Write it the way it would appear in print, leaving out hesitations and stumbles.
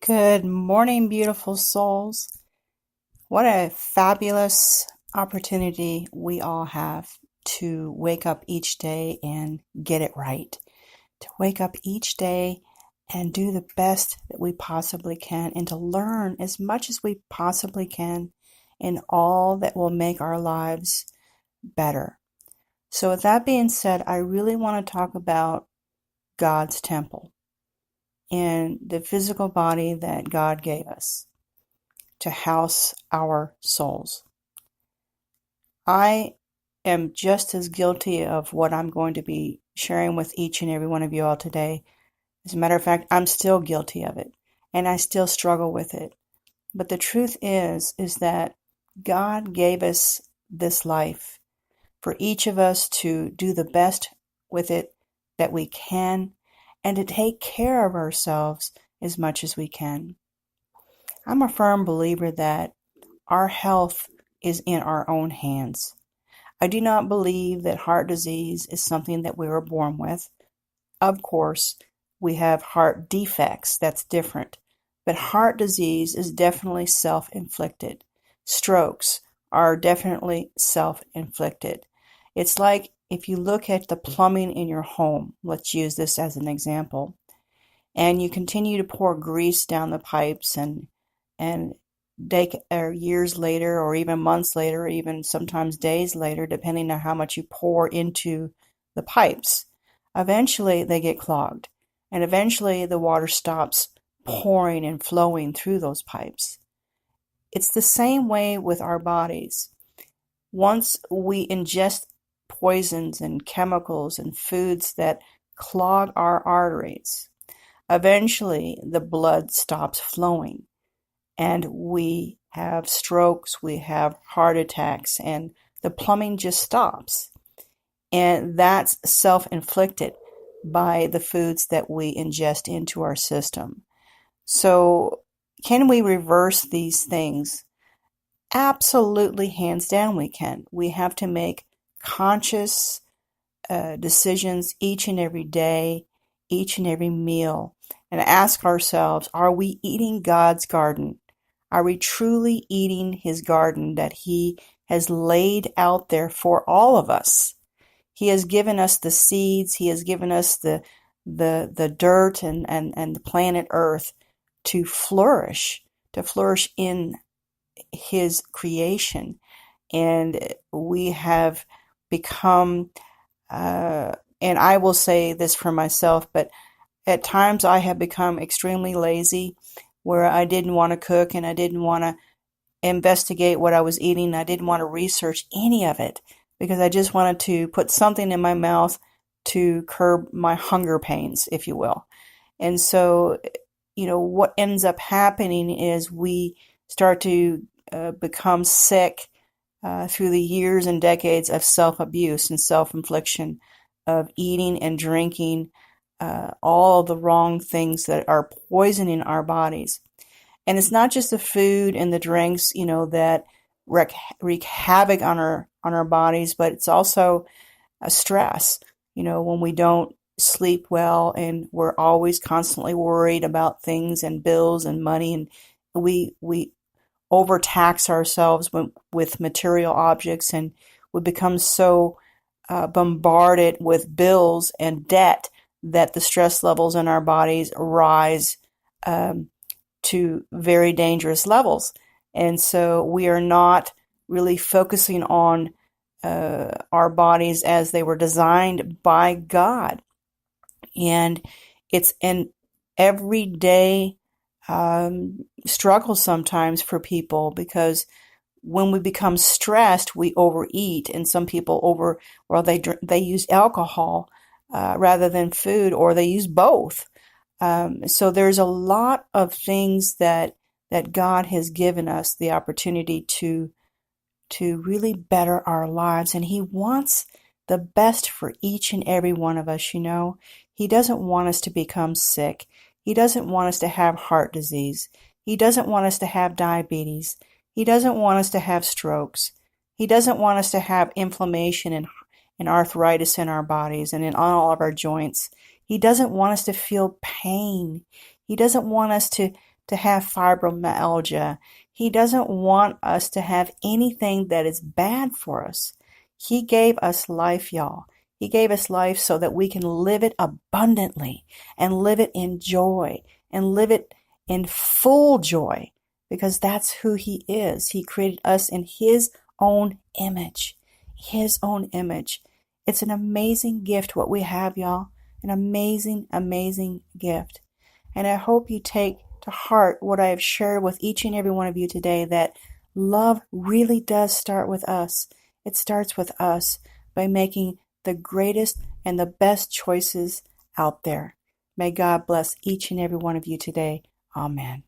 Good morning, beautiful souls. What a fabulous opportunity we all have to wake up each day and get it right. To wake up each day and do the best that we possibly can and to learn as much as we possibly can in all that will make our lives better. So, with that being said, I really want to talk about God's temple and the physical body that God gave us to house our souls. I am just as guilty of what I'm going to be sharing with each and every one of you all today. As a matter of fact, I'm still guilty of it, and I still struggle with it. But the truth is that God gave us this life for each of us to do the best with it that we can and to take care of ourselves as much as we can. I'm a firm believer that our health is in our own hands. I do not believe that heart disease is something that we were born with. Of course, we have heart defects, that's different. But heart disease is definitely self-inflicted. Strokes are definitely self-inflicted. It's like if you look at the plumbing in your home, let's use this as an example, and you continue to pour grease down the pipes and years later, or even months later, or even sometimes days later, depending on how much you pour into the pipes. Eventually, they get clogged, and eventually the water stops pouring and flowing through those pipes. It's the same way with our bodies. Once we ingest poisons and chemicals and foods that clog our arteries, eventually the blood stops flowing. And we have strokes, we have heart attacks, and the plumbing just stops. And that's self-inflicted by the foods that we ingest into our system. So, can we reverse these things? Absolutely, hands down, we can. We have to make conscious decisions each and every day, each and every meal, and ask ourselves, are we eating God's garden? Are we truly eating His garden that He has laid out there for all of us? He has given us the seeds. He has given us the dirt and the planet Earth to flourish in His creation. And we have become, and I will say this for myself, but at times I have become extremely lazy, where I didn't want to cook and I didn't want to investigate what I was eating. I didn't want to research any of it because I just wanted to put something in my mouth to curb my hunger pains, if you will. And so, what ends up happening is we start to become sick through the years and decades of self-abuse and self-infliction of eating and drinking all the wrong things that are poisoning our bodies. And it's not just the food and the drinks, that wreak havoc on our bodies, but it's also a stress. When we don't sleep well and we're always constantly worried about things and bills and money, and we overtax ourselves with material objects, and we become so bombarded with bills and debt that the stress levels in our bodies rise to very dangerous levels. And so we are not really focusing on our bodies as they were designed by God. And it's an everyday struggle sometimes for people, because when we become stressed, we overeat, and some people they use alcohol rather than food, or they use both. So there's a lot of things that God has given us the opportunity to really better our lives, and He wants the best for each and every one of us. He doesn't want us to become sick. He doesn't want us to have heart disease. He doesn't want us to have diabetes. He doesn't want us to have strokes. He doesn't want us to have inflammation and arthritis in our bodies and in all of our joints. He doesn't want us to feel pain. He doesn't want us to to have fibromyalgia. He doesn't want us to have anything that is bad for us. He gave us life, y'all. He gave us life so that we can live it abundantly and live it in joy and live it in full joy, because that's who He is. He created us in His own image. His own image. It's an amazing gift what we have, y'all. An amazing, amazing gift. And I hope you take to heart what I have shared with each and every one of you today, that love really does start with us. It starts with us by making the greatest and the best choices out there. May God bless each and every one of you today. Amen.